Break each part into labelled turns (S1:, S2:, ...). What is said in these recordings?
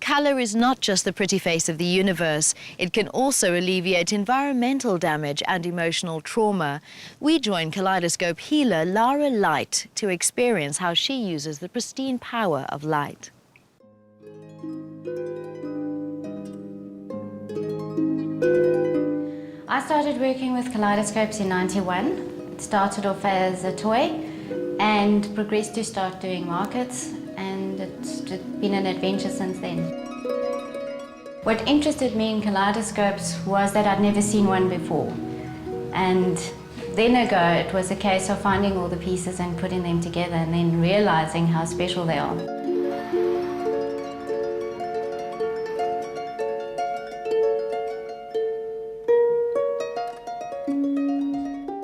S1: Colour is not just the pretty face of the universe. It can also alleviate environmental damage and emotional trauma. We join Kaleidoscope healer Lara Light to experience how she uses the pristine power of light.
S2: I started working with kaleidoscopes in '91. It started off as a toy and progressed to start doing markets, and it's been an adventure since then. What interested me in kaleidoscopes was that I'd never seen one before. And then ago, it was a case of finding all the pieces and putting them together and then realizing how special they are.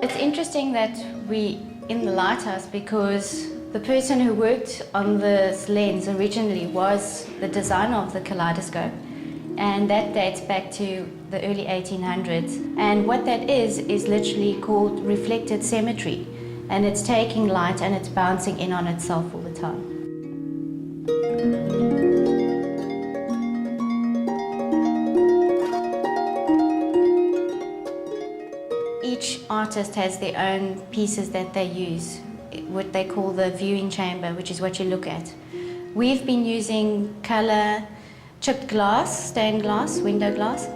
S2: It's interesting that we're in the lighthouse because the person who worked on this lens originally was the designer of the kaleidoscope, and that dates back to the early 1800s. And what that is literally called reflected symmetry, and it's taking light and it's bouncing in on itself all the time. Each artist has their own pieces that they use, what they call the viewing chamber, which is what you look at. We've been using colour, chipped glass, stained glass, window glass,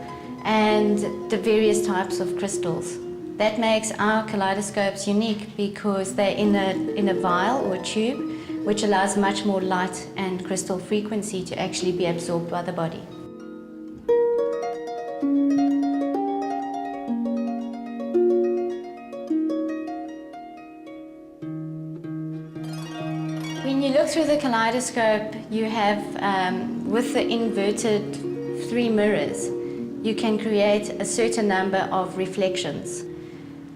S2: and the various types of crystals. That makes our kaleidoscopes unique because they're in a vial or tube, which allows much more light and crystal frequency to actually be absorbed by the body. When you look through the kaleidoscope, you have, with the inverted 3 mirrors, you can create a certain number of reflections.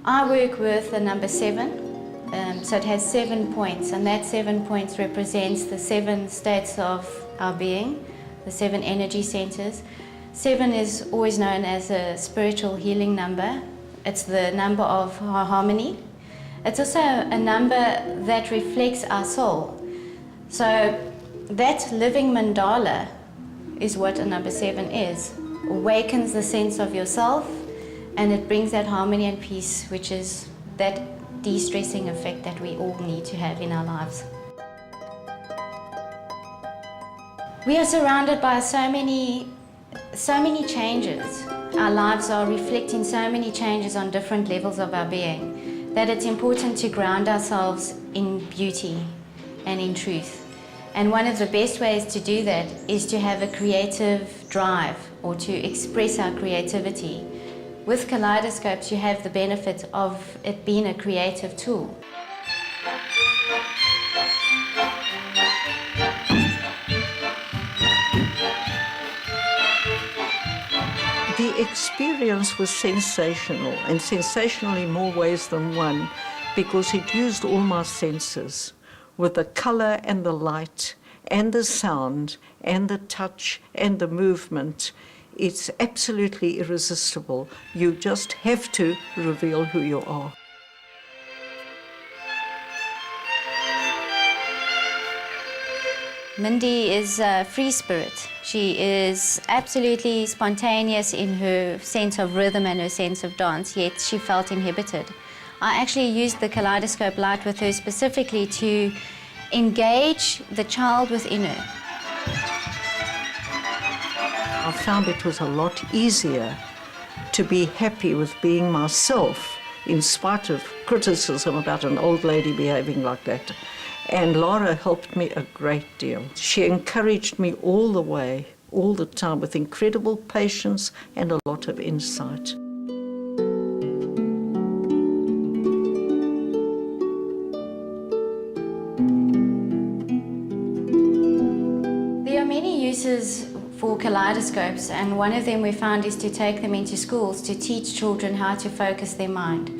S2: I work with the number 7, so it has 7 points, and that 7 points represents the 7 states of our being, the 7 energy centers. 7 is always known as a spiritual healing number. It's the number of harmony. It's also a number that reflects our soul. So that living mandala is what a number 7 is. Awakens the sense of yourself, and it brings that harmony and peace, which is that de-stressing effect that we all need to have in our lives. We are surrounded by so many changes. Our lives are reflecting so many changes on different levels of our being, that it's important to ground ourselves in beauty and in truth. And one of the best ways to do that is to have a creative drive or to express our creativity. With kaleidoscopes, you have the benefit of it being a creative tool.
S3: The experience was sensational, and sensational in more ways than one, because it used all my senses, with the colour and the light and the sound and the touch and the movement. It's absolutely irresistible. You just have to reveal who you are.
S2: Mindi is a free spirit. She is absolutely spontaneous in her sense of rhythm and her sense of dance, yet she felt inhibited. I actually used the kaleidoscope light with her specifically to engage the child within her.
S3: I found it was a lot easier to be happy with being myself, in spite of criticism about an old lady behaving like that. And Lara helped me a great deal. She encouraged me all the way, all the time, with incredible patience and a lot of insight.
S2: There are many uses for kaleidoscopes, and one of them we found is to take them into schools to teach children how to focus their mind.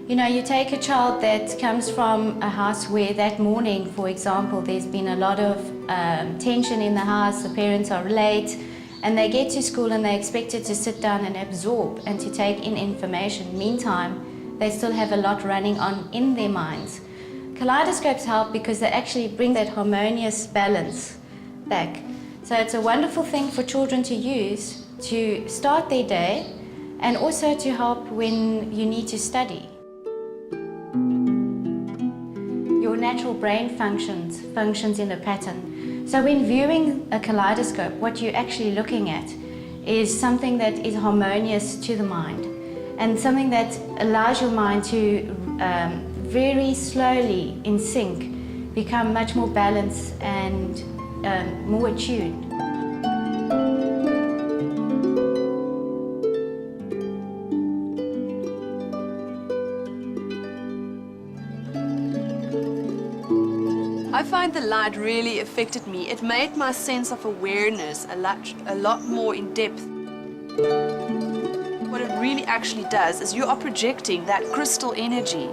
S2: You know, you take a child that comes from a house where that morning, for example, there's been a lot of tension in the house, the parents are late, and they get to school and they're expected to sit down and absorb and to take in information. Meantime, they still have a lot running on in their minds. Kaleidoscopes help because they actually bring that harmonious balance back. So it's a wonderful thing for children to use to start their day and also to help when you need to study. Your natural brain functions in a pattern. So when viewing a kaleidoscope, what you're actually looking at is something that is harmonious to the mind and something that allows your mind to very slowly, in sync, become much more balanced and more attuned.
S4: I find the light really affected me. It made my sense of awareness a lot more in depth. What it really actually does is you are projecting that crystal energy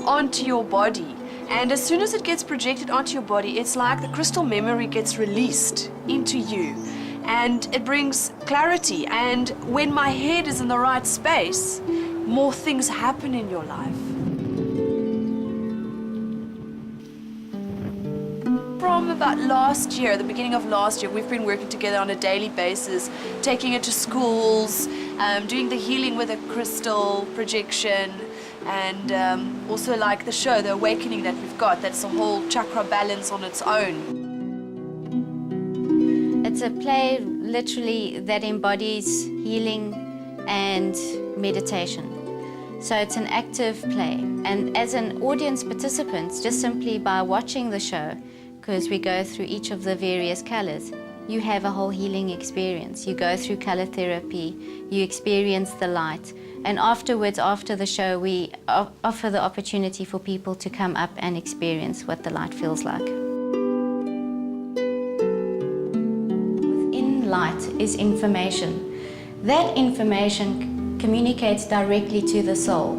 S4: onto your body. And as soon as it gets projected onto your body, it's like the crystal memory gets released into you. And it brings clarity. And when my head is in the right space, more things happen in your life. From about last year, the beginning of last year, we've been working together on a daily basis, taking it to schools, doing the healing with a crystal projection, and also like the show, The Awakening that we've got, that's a whole chakra balance on its own.
S2: It's a play literally that embodies healing and meditation. So it's an active play, and as an audience participant, just simply by watching the show, because we go through each of the various colors, you have a whole healing experience. You go through color therapy, you experience the light, and afterwards, after the show, we offer the opportunity for people to come up and experience what the light feels like. Within light is information. That information communicates directly to the soul.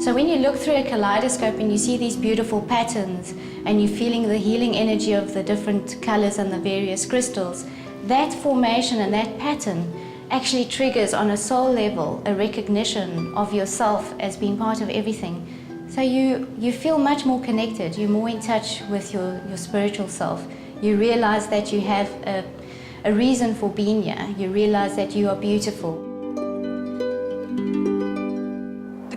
S2: So when you look through a kaleidoscope and you see these beautiful patterns and you're feeling the healing energy of the different colors and the various crystals, that formation and that pattern actually triggers on a soul level a recognition of yourself as being part of everything. So you feel much more connected, you're more in touch with your spiritual self. You realize that you have a reason for being here. You realize that you are beautiful.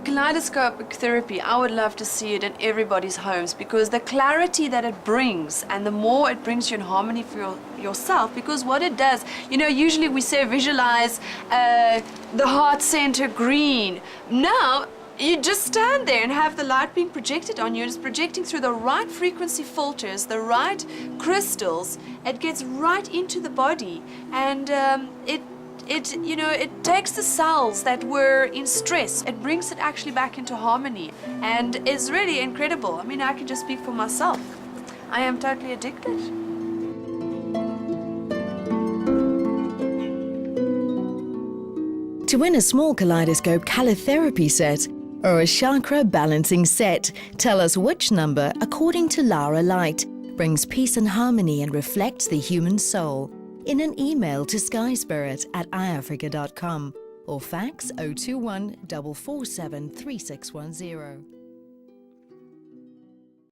S4: Kaleidoscopic therapy, I would love to see it in everybody's homes, because the clarity that it brings, and the more it brings you in harmony for yourself, because what it does, you know, usually we say visualize the heart center green. Now you just stand there and have the light being projected on you. It's projecting through the right frequency filters, the right crystals. It gets right into the body, and it takes the cells that were in stress, it brings it actually back into harmony, and it's really incredible. I mean, I can just speak for myself. I am totally addicted.
S1: To win a small kaleidoscope color therapy set or a chakra balancing set, tell us which number, according to Lara Light, brings peace and harmony and reflects the human soul. In an email to skyspirit@iafrica.com or fax 021 447 3610.